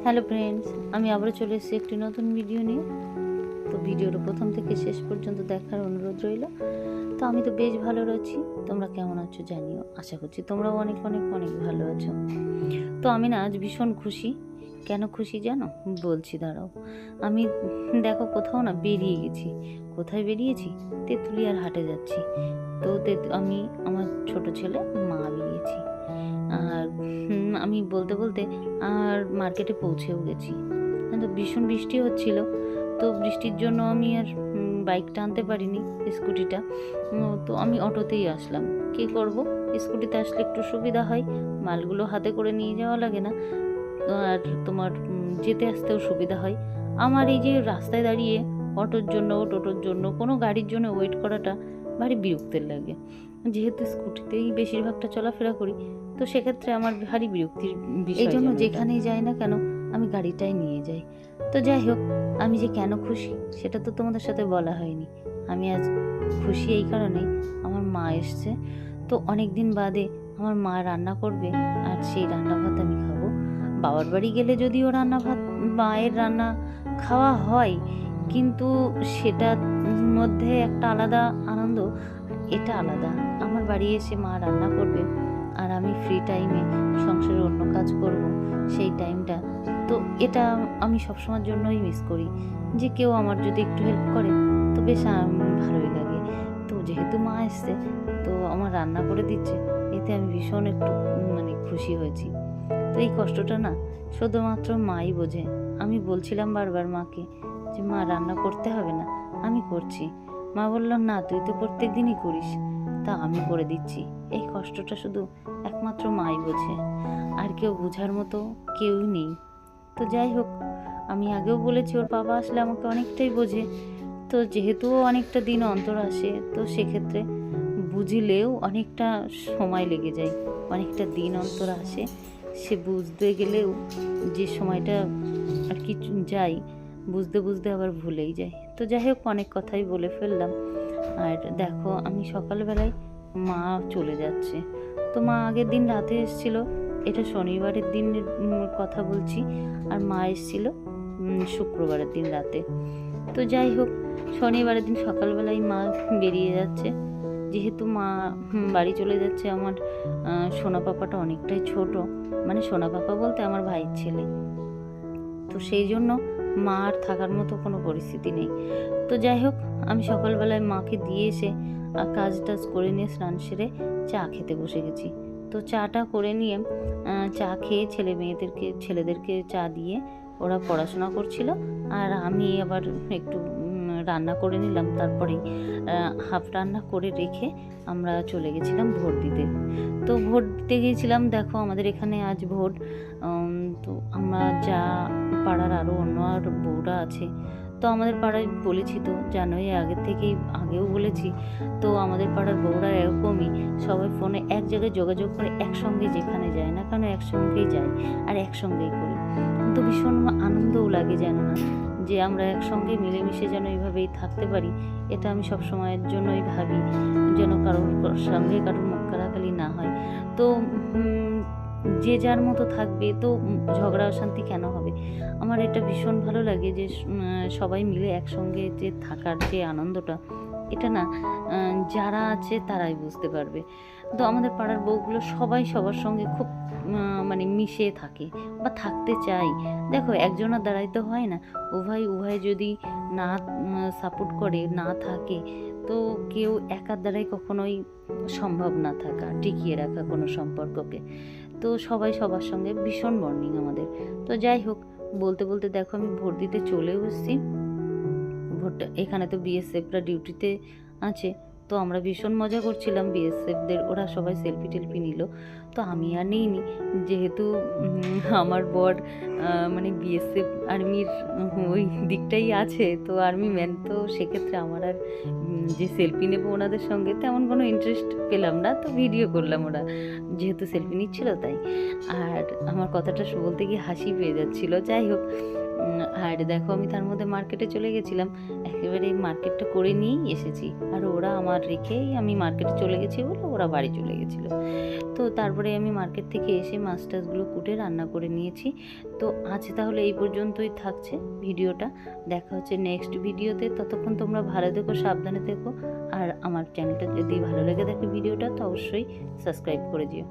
Hello friends, আমি আবারও চলে এসেছি একটি নতুন ভিডিও নিয়ে। তো ভিডিওটা প্রথম থেকে শেষ পর্যন্ত দেখার অনুরোধ রইল। তো আমি তো বেশ ভালো রয়েছি, তোমরা কেমন আছো জানিও। আশা করছি তোমরাও অনেক অনেক অনেক ভালো আছো। তো আমি না আজ ভীষণ খুশি। কেন খুশি জানো? বলছি, দাঁড়াও। আমি দেখো কোথাও না বেরিয়ে গেছি। কোথায় বেরিয়েছি? তেঁতুলিয়ার হাটে যাচ্ছি। তো আমি আমার ছোট ছেলে মা বেরিয়েছি। আর আমি বলতে বলতে আর মার্কেটে পৌঁছেও গেছি। তো ভীষণ বৃষ্টি হচ্ছিল। তো বৃষ্টির জন্য আমি আর বাইকটা আনতে পারিনি, স্কুটিটা। তো আমি অটোতেই আসলাম। কী করব, স্কুটিতে আসলে একটু সুবিধা হয়, মালগুলো হাতে করে নিয়ে যাওয়া লাগে না, আর তোমার যেতে আসতেও সুবিধা হয়। আমার এই যে রাস্তায় দাঁড়িয়ে টোটোর জন্য কোনো গাড়ির জন্য ওয়েট করাটা ভারী বিরক্তের লাগে। যেহেতু স্কুটিতেই বেশিরভাগটা চলাফেরা করি, তো সেক্ষেত্রে আমার ভারী বিরক্তির বিষয়। এই জন্য যেখানেই যাই না কেন আমি গাড়িটাই নিয়ে যাই। তো যাই হোক, আমি যে কেন খুশি সেটা তো তোমাদের সাথে বলা হয়নি। আমি আজ খুশি এই কারণেই, আমার মা এসছে। তো অনেক দিন বাদে আমার মা রান্না করবে, আর সেই রান্না ভাত আমি খাবো। বাবার বাড়ি গেলে যদিও রান্না ভাত মায়ের রান্না খাওয়া হয়, কিন্তু সেটার মধ্যে একটা আলাদা আনন্দ, এটা আলাদা। আমার বাড়ি এসে মা রান্না করবে, আর আমি ফ্রি টাইমে সংসারের অন্য কাজ করব, সেই টাইমটা। তো এটা আমি সবসময়ের জন্যই মিস করি, যে কেউ আমার যদি একটু হেল্প করে তো বেশ ভালোই লাগে। তো যেহেতু মা এসছে, তো আমার রান্না করে দিচ্ছে, এতে আমি ভীষণ একটু খুশি হয়েছি। তো এই কষ্টটা না শুধুমাত্র মাই বোঝে। আমি বলছিলাম বারবার মাকে যে মা রান্না করতে হবে না, আমি করছি। মা বলল, না তুই তো প্রত্যেক দিনই করিস, তা আমি করে দিচ্ছি। এই কষ্টটা শুধু একমাত্র মাই বোঝে, আর কেউ বোঝার মতো কেউই নেই। তো যাই হোক, আমি আগেও বলেছি ওর বাবা আসলে আমাকে অনেকটাই বোঝে। তো যেহেতু অনেকটা দিন অন্তর আসে, তো সেক্ষেত্রে বুঝলেও অনেকটা সময় লেগে যায়। অনেকটা দিন অন্তর আসে, সে বুঝতে গেলেও যে সময়টা আর কি যাই, বুঝতে বুঝতে আবার ভুলেই যায়। তো যাই হোক, অনেক কথাই বলে ফেললাম। আর দেখো, আমি সকালবেলায় মা চলে যাচ্ছে। তো মা আগের দিন রাতে এসেছিল, এটা শনিবারের দিনের কথা বলছি, আর মা এসেছিল শুক্রবারের দিন রাতে। তো যাই হোক, শনিবারের দিন সকালবেলায় মা বেরিয়ে যাচ্ছে। যেহেতু মা বাড়ি চলে যাচ্ছে, আমার সোনা পাপাটা অনেকটাই ছোট, সোনা পাপা বলতে আমার ভাইয়ের ছেলে। তো সেই জন্য মা আর থাকার মতো কোনো পরিস্থিতি নেই। তো যাই হোক, আমি সকালবেলায় মাকে দিয়ে এসে কাজ টাজ করে নিয়ে স্নান সেরে চা খেতে বসে গেছি। তো চাটা করে নিয়ে চা খেয়ে ছেলেদেরকে চা দিয়ে ওরা পড়াশোনা করছিল, আর আমি আবার একটু রান্না করে নিলাম। তারপরেই হাফ রান্না করে রেখে আমরা চলে গেছিলাম ভোট দিতে। তো ভোট দিতে গিয়েছিলাম, দেখো আমাদের এখানে আজ ভোট। তো আমরা যা পাড়ার আরও অন্য আর বউরা আছে, তো আমাদের পাড়ায় বলেছি, তো জানোই আগেও বলেছি। তো আমাদের পাড়ার বউরা এরকমই, সবাই ফোনে এক জায়গায় যোগাযোগ করে একসঙ্গে যেখানে যায় না কেন একসঙ্গেই যায়, আর একসঙ্গেই করি। তো ভীষণ আনন্দও লাগে, জানো না, যে আমরা একসঙ্গে মিলেমিশে যেন এইভাবেই থাকতে পারি। এটা আমি সব সময়ের জন্যই ভাবি, যেন কারোর সঙ্গে কারোর মুখ কাড়াকালি না হয়। তো যে যার মতো থাকবে, তো ঝগড়া অশান্তি কেন হবে? আমার এটা ভীষণ ভালো লাগে যে সবাই মিলে একসঙ্গে যে থাকার যে আনন্দটা, এটা না যারা আছে তারাই বুঝতে পারবে। তো আমাদের পাড়ার বউগুলো সবাই সবার সঙ্গে খুব মিশে থাকে বা থাকতে চাই। দেখো, একজনের দ্বারাই তো হয় না, উভয় যদি না সাপোর্ট করে, না থাকে, তো কেউ একার দ্বারাই কখনোই সম্ভব না থাকা, টিকিয়ে রাখা কোনো সম্পর্ককে। তো সবাই সবার সঙ্গে ভীষণ বন্ডিং আমাদের। তো যাই হোক, বলতে বলতে দেখো আমি ভোট দিতে চলেও এসেছি। ভোটটা এখানে তো বিএসএফরা ডিউটিতে আছে, তো আমরা ভীষণ মজা করছিলাম বিএসএফদের, ওরা সবাই সেলফি টেলফি নিল। তো আমি আর নিইনি, যেহেতু আমার বর বিএসএফ আর্মির ওই দিকটাই আছে, তো আর্মি ম্যান, তো সেক্ষেত্রে আমার আর যে সেলফি নেবো ওনাদের সঙ্গে তেমন কোনো ইন্টারেস্ট পেলাম না। তো ভিডিও করলাম, ওরা যেহেতু সেলফি নিচ্ছিল তাই। আর আমার কথাটা বলতে গিয়ে হাসি পেয়ে যাচ্ছিল। যাই হোক, আর দেখো আমি তার মধ্যে মার্কেটে চলে গেছিলাম, একেবারে মার্কেটটা করে নিয়েই এসেছি। আর ওরা আমার রেখেই আমি মার্কেটে চলে গেছি বলে ওরা বাড়ি চলে গেছিলো। তো তারপরে আমি মার্কেট থেকে এসে মাছ টাছগুলো কুটে রান্না করে নিয়েছি। তো আজ তাহলে এই পর্যন্তই থাকছে ভিডিওটা। দেখা হচ্ছে নেক্সট ভিডিওতে। ততক্ষণ তোমরা ভালো থেকো, সাবধানে থেকো। আর আমার চ্যানেলটা যদি ভালো লেগে থাকে ভিডিওটা, তো অবশ্যই সাবস্ক্রাইব করে দিও।